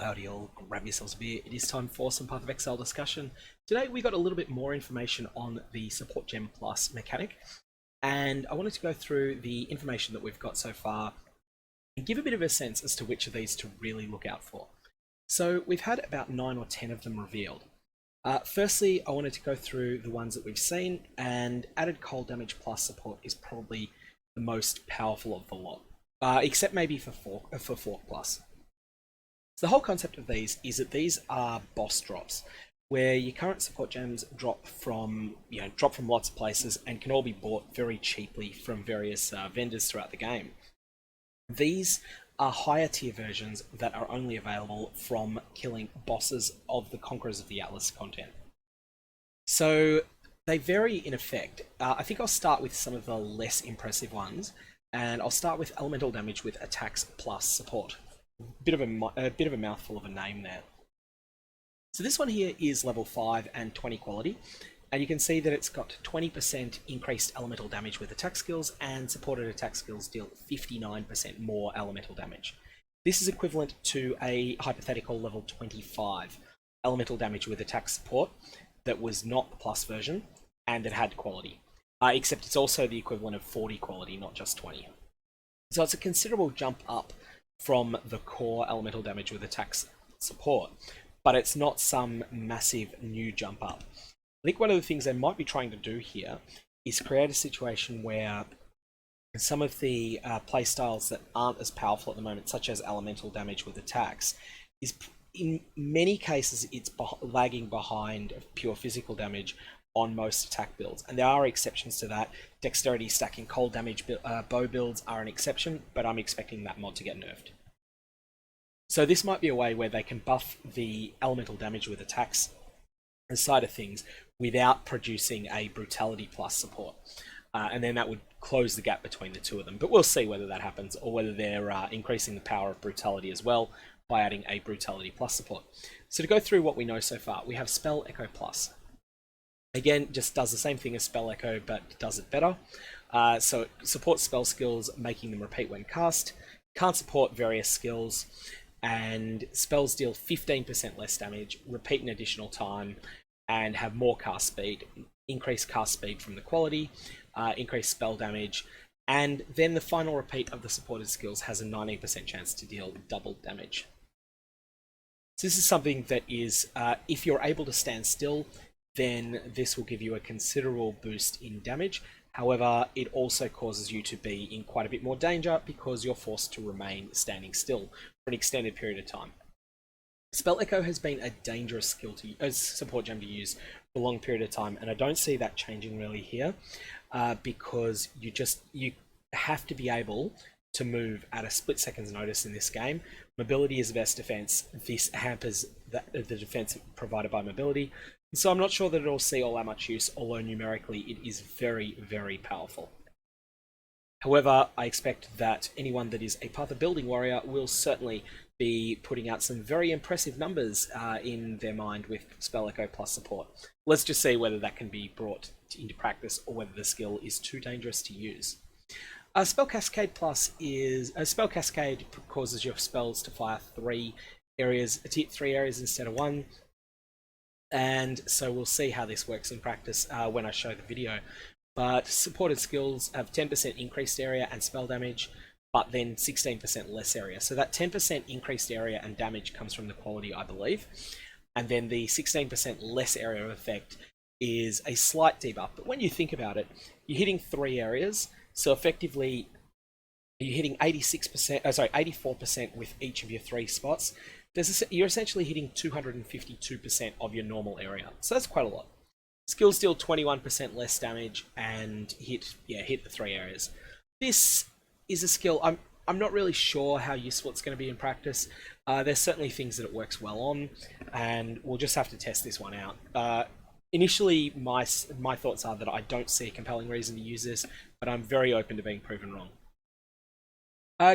howdy all, grab yourselves a beer. It is time for some Path of Exile discussion. Today we got a little bit more information on the Support Gem Plus mechanic, and I wanted to go through the information that we've got so far and give a bit of a sense as to which of these to really look out for. So we've had about 9 or 10 of them revealed. Firstly, I wanted to go through the ones that we've seen, and added cold damage plus support is probably the most powerful of the lot, except maybe for Fork Plus. So the whole concept of these is that these are boss drops, where your current support gems drop from lots of places and can all be bought very cheaply from various vendors throughout the game. These are higher tier versions that are only available from killing bosses of the Conquerors of the Atlas content. So they vary in effect. I think I'll start with some of the less impressive ones, and I'll start with elemental damage with attacks plus support. Bit of a mouthful of a name there. So this one here is level 5 and 20 quality, and you can see that it's got 20% increased elemental damage with attack skills, and supported attack skills deal 59% more elemental damage. This is equivalent to a hypothetical level 25 elemental damage with attack support that was not the plus version and that had quality, except it's also the equivalent of 40 quality, not just 20. So it's a considerable jump up from the core elemental damage with attacks support, but it's not some massive new jump up. I think one of the things they might be trying to do here is create a situation where some of the playstyles that aren't as powerful at the moment, such as elemental damage with attacks, is in many cases it's lagging behind pure physical damage on most attack builds, and there are exceptions to that. Dexterity stacking cold damage bow builds are an exception, but I'm expecting that mod to get nerfed. So this might be a way where they can buff the elemental damage with attacks side of things without producing a brutality plus support, and then that would close the gap between the two of them. But we'll see whether that happens, or whether they're increasing the power of brutality as well by adding a brutality plus support. So to go through what we know so far, we have Spell Echo Plus. Again, just does the same thing as Spell Echo, but does it better. So it supports spell skills, making them repeat when cast. Can't support various skills, and spells deal 15% less damage, repeat an additional time, and have more cast speed. Increased cast speed from the quality, increased spell damage, and then the final repeat of the supported skills has a 19% chance to deal double damage. So this is something that is, if you're able to stand still, then this will give you a considerable boost in damage. However, it also causes you to be in quite a bit more danger because you're forced to remain standing still for an extended period of time. Spell Echo has been a dangerous skill to support gem to use for a long period of time, and I don't see that changing really here, because you have to be able to move at a split second's notice in this game. Mobility is the best defense. This hampers the defense provided by mobility. So I'm not sure that it'll see all that much use, although numerically it is very, very powerful. However, I expect that anyone that is a Path of Building warrior will certainly be putting out some very impressive numbers in their mind with Spell Echo plus support. Let's just see whether that can be brought into practice, or whether the skill is too dangerous to use. Spell Cascade Plus is Spell Cascade causes your spells to fire 3 areas instead of 1. And so we'll see how this works in practice when I show the video. But supported skills have 10% increased area and spell damage, but then 16% less area. So that 10% increased area and damage comes from the quality, I believe. And then the 16% less area effect is a slight debuff. But when you think about it, you're hitting 3 areas, so effectively you're hitting 84% with each of your 3 spots. You're essentially hitting 252% of your normal area, so that's quite a lot. Skills deal 21% less damage and hit the 3 areas. This is a skill I'm not really sure how useful it's going to be in practice. There's certainly things that it works well on, and we'll just have to test this one out. Initially, my thoughts are that I don't see a compelling reason to use this, but I'm very open to being proven wrong.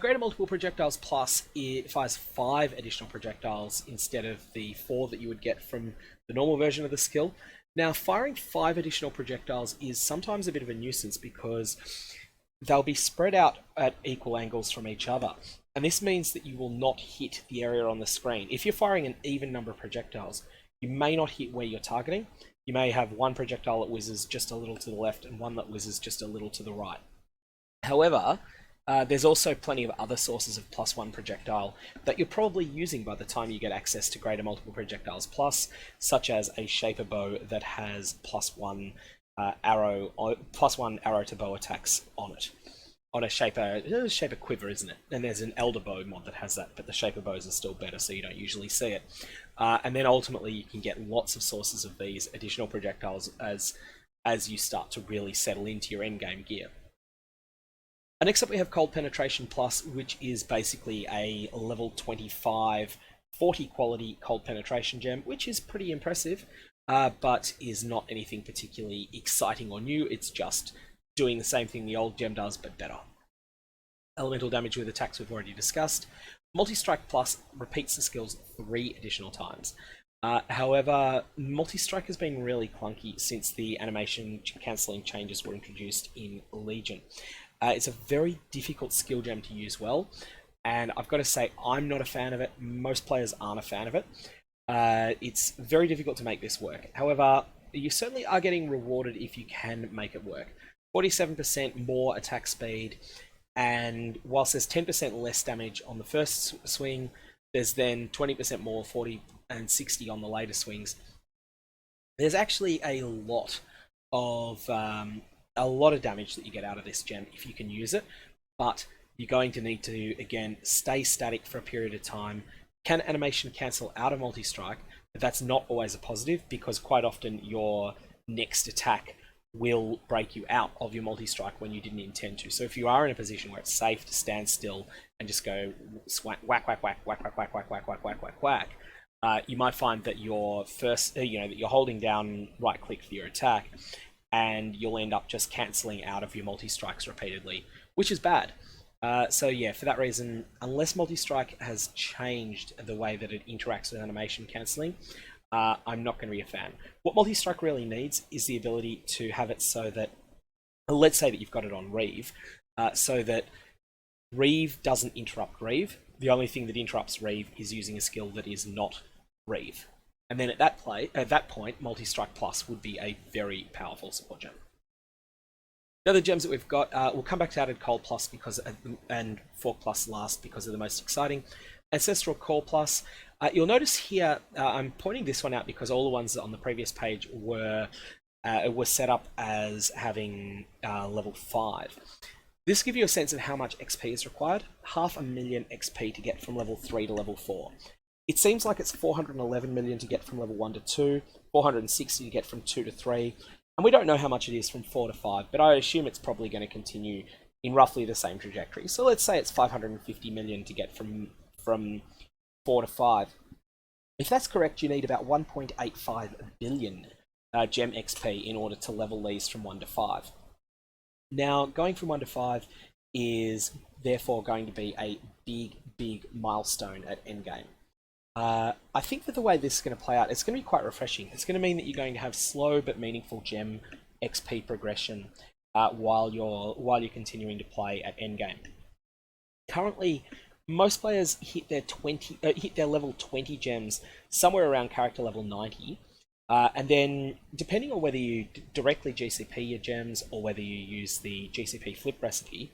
Greater Multiple Projectiles Plus, it fires 5 additional projectiles instead of the 4 that you would get from the normal version of the skill. Now, firing 5 additional projectiles is sometimes a bit of a nuisance, because they'll be spread out at equal angles from each other. And this means that you will not hit the area on the screen. If you're firing an even number of projectiles, you may not hit where you're targeting. You may have one projectile that whizzes just a little to the left and one that whizzes just a little to the right. However, there's also plenty of other sources of +1 projectile that you're probably using by the time you get access to greater multiple projectiles plus, such as a shaper bow that has +1 arrow, +1 arrow to bow attacks on it. On a shaper quiver, isn't it? And there's an elder bow mod that has that, but the shaper bows are still better, so you don't usually see it. And then ultimately you can get lots of sources of these additional projectiles as you start to really settle into your endgame gear. Next up we have Cold Penetration Plus, which is basically a level 25 40 quality Cold Penetration gem, which is pretty impressive, but is not anything particularly exciting or new. It's just doing the same thing the old gem does, but better. Elemental damage with attacks we've already discussed. Multistrike Plus repeats the skills 3 additional times. However, Multistrike has been really clunky since the animation cancelling changes were introduced in Legion. It's a very difficult skill gem to use well, and I've got to say I'm not a fan of it. Most players aren't a fan of it. It's very difficult to make this work. However, you certainly are getting rewarded if you can make it work. 47% more attack speed, and whilst there's 10% less damage on the first swing, there's then 20% more, 40 and 60 on the later swings. There's actually a lot of damage that you get out of this gem if you can use it, but you're going to need to, again, stay static for a period of time. Can animation cancel out of Multistrike? But that's not always a positive, because quite often your next attack will break you out of your Multistrike when you didn't intend to. So if you are in a position where it's safe to stand still and just go whack, whack, whack, whack, whack, whack, whack, whack, whack, whack, whack, whack, whack, you might find that your first, that you're holding down right click for your attack, and you'll end up just cancelling out of your multi-strikes repeatedly, which is bad. So yeah, for that reason, unless multi-strike has changed the way that it interacts with animation cancelling, I'm not going to be a fan. What multi-strike really needs is the ability to have it so that, let's say that you've got it on Reeve, so that Reeve doesn't interrupt Reeve. The only thing that interrupts Reeve is using a skill that is not Reeve. And then at that point, Multistrike Plus would be a very powerful support gem. The other gems that we've got, we'll come back to Added Cold Plus and Fork Plus last because they're the most exciting. Ancestral Core Plus. You'll notice here, I'm pointing this one out because all the ones on the previous page were set up as having level 5. This gives you a sense of how much XP is required. 500,000 XP to get from level 3 to level 4. It seems like it's 411 million to get from level 1 to 2, 460 to get from 2 to 3, and we don't know how much it is from 4 to 5, but I assume it's probably going to continue in roughly the same trajectory. So let's say it's 550 million to get from 4 to 5. If that's correct, you need about 1.85 billion gem XP in order to level these from 1 to 5. Now, going from 1 to 5 is therefore going to be a big milestone at endgame. I think that the way this is going to play out, it's going to be quite refreshing. It's going to mean that you're going to have slow but meaningful gem XP progression while you're continuing to play at endgame. Currently, most players hit their level 20 gems somewhere around character level 90, and then depending on whether you directly GCP your gems or whether you use the GCP flip recipe,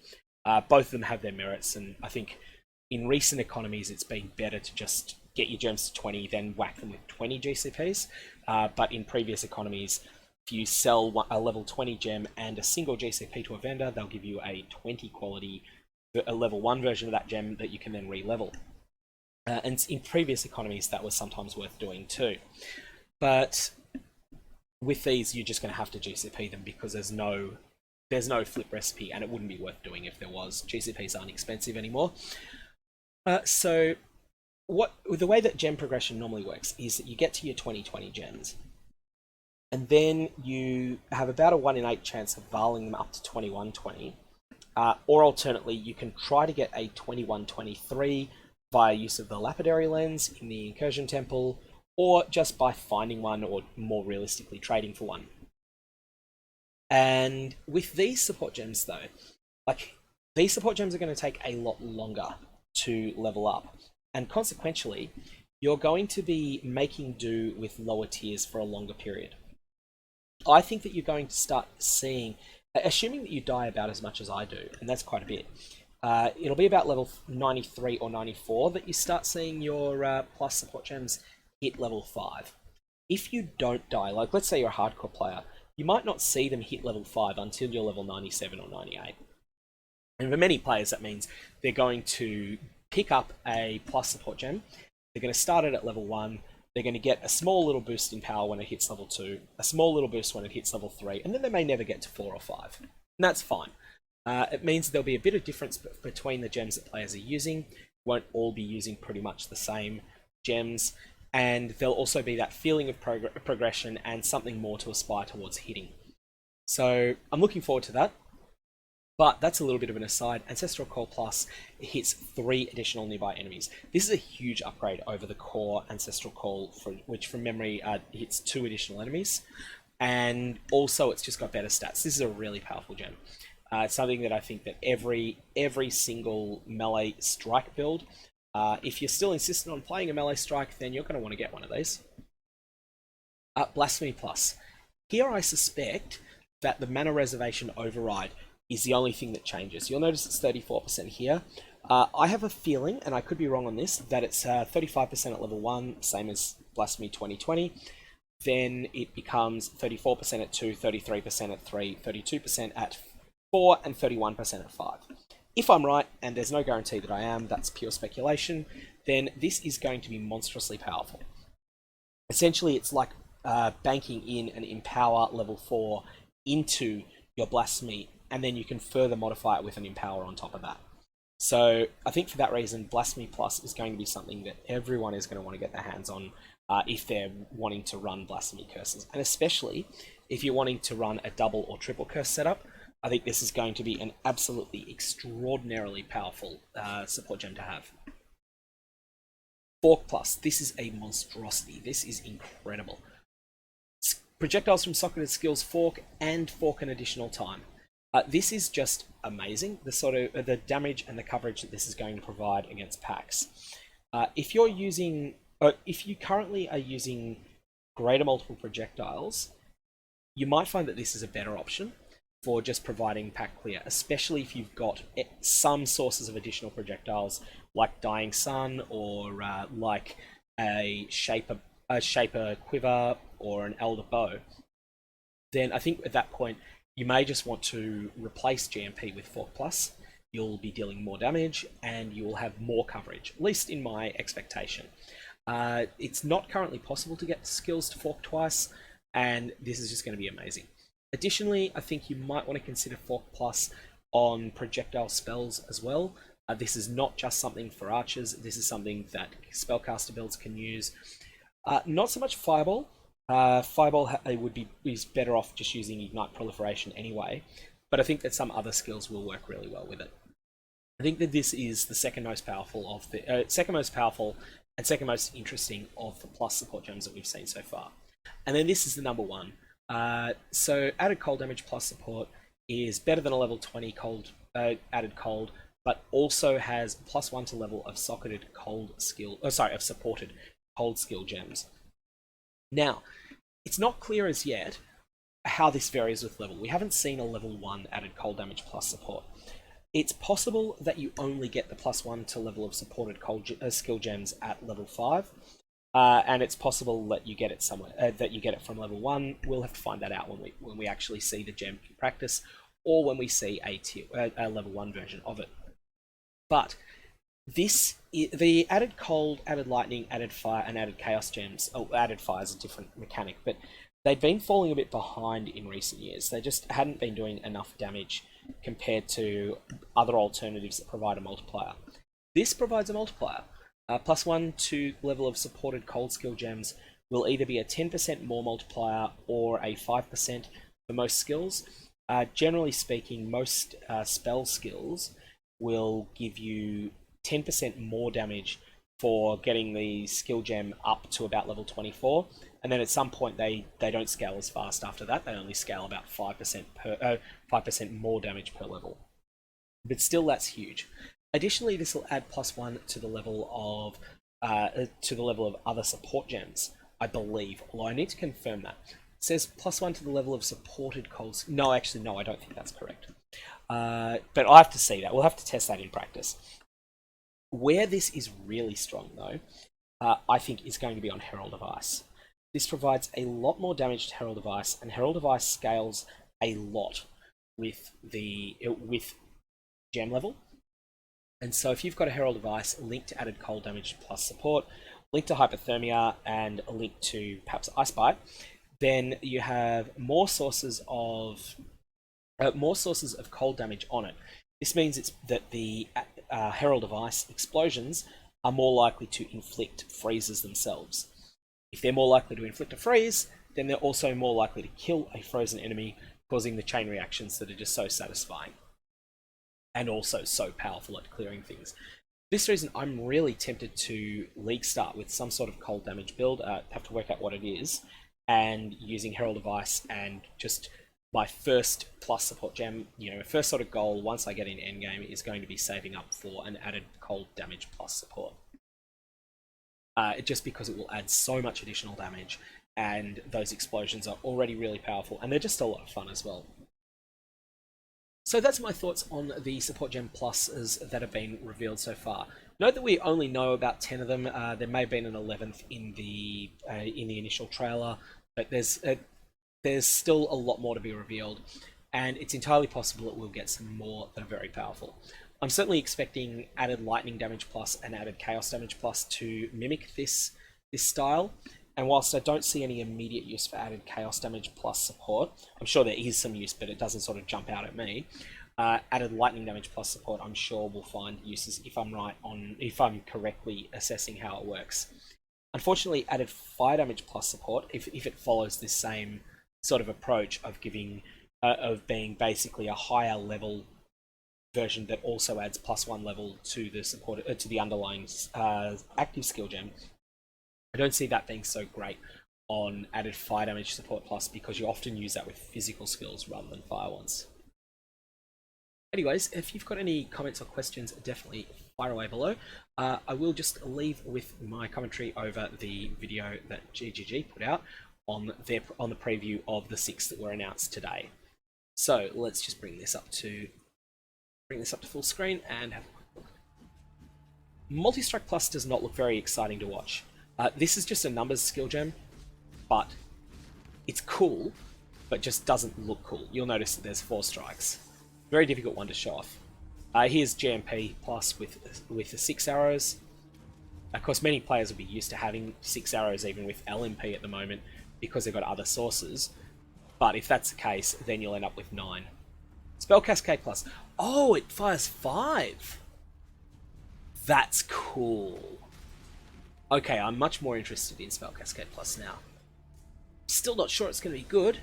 both of them have their merits, and I think in recent economies it's been better to just get your gems to 20, then whack them with 20 GCPs. But in previous economies, if you sell a level 20 gem and a single GCP to a vendor, they'll give you a 20 quality, a level 1 version of that gem that you can then re-level. And in previous economies, that was sometimes worth doing too. But with these, you're just going to have to GCP them because there's no flip recipe, and it wouldn't be worth doing if there was. GCPs aren't expensive anymore. So the way that gem progression normally works is that you get to your 2020 gems, and then you have about a 1 in 8 chance of varling them up to 2120, or alternately you can try to get a 2123 via use of the lapidary lens in the incursion temple, or just by finding one, or more realistically trading for one. And with these support gems though, Like, these support gems are going to take a lot longer to level up, and consequentially, you're going to be making do with lower tiers for a longer period. I think that you're going to start seeing, assuming that you die about as much as I do, and that's quite a bit, it'll be about level 93 or 94 that you start seeing your plus support gems hit level 5. If you don't die, like let's say you're a hardcore player, you might not see them hit level 5 until you're level 97 or 98. And for many players, that means they're going to pick up a plus support gem. They're going to start it at level 1. They're going to get a small little boost in power when it hits level 2, a small little boost when it hits level 3, and then they may never get to 4 or 5. And that's fine. It means there'll be a bit of difference between the gems that players are using. Won't all be using pretty much the same gems, and there'll also be that feeling of progression and something more to aspire towards hitting. So I'm looking forward to that. But that's a little bit of an aside. Ancestral Call Plus hits 3 additional nearby enemies. This is a huge upgrade over the core Ancestral Call, which from memory hits 2 additional enemies. And also it's just got better stats. This is a really powerful gem. It's something that I think that every single melee strike build, if you're still insistent on playing a melee strike, then you're going to want to get one of these. Blasphemy Plus. Here I suspect that the mana reservation override is the only thing that changes. You'll notice it's 34% here. I have a feeling, and I could be wrong on this, that it's 35% at level 1, same as Blasphemy 2020. Then it becomes 34% at 2, 33% at 3, 32% at 4, and 31% at 5. If I'm right, and there's no guarantee that I am, that's pure speculation, then this is going to be monstrously powerful. Essentially, it's like banking in an Empower level 4 into your Blasphemy, and then you can further modify it with an Empower on top of that. So I think for that reason, Blasphemy Plus is going to be something that everyone is going to want to get their hands on if they're wanting to run Blasphemy curses. And especially if you're wanting to run a double or triple curse setup, I think this is going to be an absolutely extraordinarily powerful support gem to have. Fork Plus. This is a monstrosity. This is incredible. Projectiles from socketed skills fork and fork an additional time. This is just amazing. The sort of the damage and the coverage that this is going to provide against packs. If you're using, if you currently are using greater multiple projectiles, you might find that this is a better option for just providing pack clear, especially if you've got some sources of additional projectiles like Dying Sun or like a Shaper Quiver or an Elder Bow. Then I think at that point you may just want to replace GMP with Fork Plus. You'll be dealing more damage and you will have more coverage, at least in my expectation. It's not currently possible to get skills to fork twice, and this is just going to be amazing. Additionally, I think you might want to consider Fork Plus on projectile spells as well. This is not just something for archers, this is something that spellcaster builds can use. Not so much Fireball. Fireball is better off just using Ignite Proliferation anyway, but I think that some other skills will work really well with it. I think that this is the second most powerful of the second and second most interesting of the plus support gems that we've seen so far. And then this is the number 1. So added cold damage plus support is better than a level 20 cold added cold, but also has +1 to level of socketed cold skill. Of supported cold skill gems. Now, it's not clear as yet how this varies with level. We haven't seen a level 1 added cold damage plus support. It's possible that you only get the +1 to level of supported cold skill gems at level 5. And it's possible that you get it somewhere, that you get it from level 1. We'll have to find that out when we actually see the gem in practice, or when we see a level 1 version of it. But the added cold, added lightning, added fire, and added chaos gems. Oh, added fire is a different mechanic, but they've been falling a bit behind in recent years. They just hadn't been doing enough damage compared to other alternatives that provide a multiplier. This provides a multiplier. +1 to level of supported cold skill gems will either be a 10% more multiplier or a 5% for most skills. Generally speaking, most spell skills will give you 10% more damage for getting the skill gem up to about level 24, and then at some point they don't scale as fast after that. They only scale about 5% more damage per level. but still that's huge. Additionally, this will add +1 to the level of other support gems, I believe, although I need to confirm that. It says +1 to the level of supported cold. No, actually, no, I don't think that's correct. But I'll have to see that. We'll have to test that in practice. Where this is really strong, though, I think is going to be on Herald of Ice. This provides a lot more damage to Herald of Ice, and Herald of Ice scales a lot with gem level. And so if you've got a Herald of Ice linked to added cold damage plus support, linked to hypothermia, and a link to perhaps Ice Bite, then you have more sources of cold damage on it. This means that the Herald of Ice explosions are more likely to inflict freezes themselves. If they're more likely to inflict a freeze, then they're also more likely to kill a frozen enemy, causing the chain reactions that are just so satisfying and also so powerful at clearing things. For this reason, I'm really tempted to league start with some sort of cold damage build. Have to work out what it is, and using Herald of Ice, and just my first plus support gem, first sort of goal once I get in endgame is going to be saving up for an added cold damage plus support. Just because it will add so much additional damage, and those explosions are already really powerful, and they're just a lot of fun as well. So that's my thoughts on the support gem pluses that have been revealed so far. Note that we only know about 10 of them. There may have been an 11th in the initial trailer, but there's still a lot more to be revealed, and it's entirely possible that we'll get some more that are very powerful. I'm certainly expecting added lightning damage plus and added chaos damage plus to mimic this style. And whilst I don't see any immediate use for added chaos damage plus support, I'm sure there is some use, but it doesn't sort of jump out at me. Added lightning damage plus support, I'm sure we'll find uses if I'm correctly assessing how it works. Unfortunately, added fire damage plus support, if it follows this same sort of approach of being basically a higher level version that also adds +1 level to the underlying active skill gem, I don't see that being so great on added fire damage support plus, because you often use that with physical skills rather than fire ones. Anyways, if you've got any comments or questions, definitely fire away below. I will just leave with my commentary over the video that GGG put out on the preview of the 6 that were announced today. So let's just bring this up to full screen and have a quick look. Multistrike Plus does not look very exciting to watch. This is just a numbers skill gem, but it's cool, but just doesn't look cool. You'll notice that there's 4 strikes. Very difficult one to show off. Here's GMP Plus with the 6 arrows. Of course, many players will be used to having 6 arrows even with LMP at the moment because they've got other sources. But if that's the case, then you'll end up with 9. Spell Cascade Plus. Oh, it fires 5! That's cool. Okay, I'm much more interested in Spell Cascade Plus now. Still not sure it's going to be good.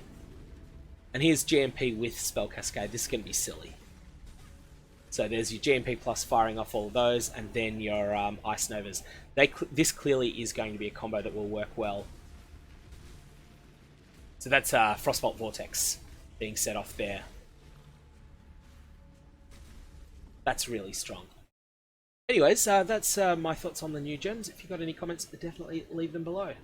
And here's GMP with Spell Cascade. This is going to be silly. So there's your GMP Plus firing off all of those, and then your Ice Novas. This clearly is going to be a combo that will work well. So that's Frostbolt Vortex being set off there. That's really strong. Anyways, that's my thoughts on the new gems. If you've got any comments, definitely leave them below.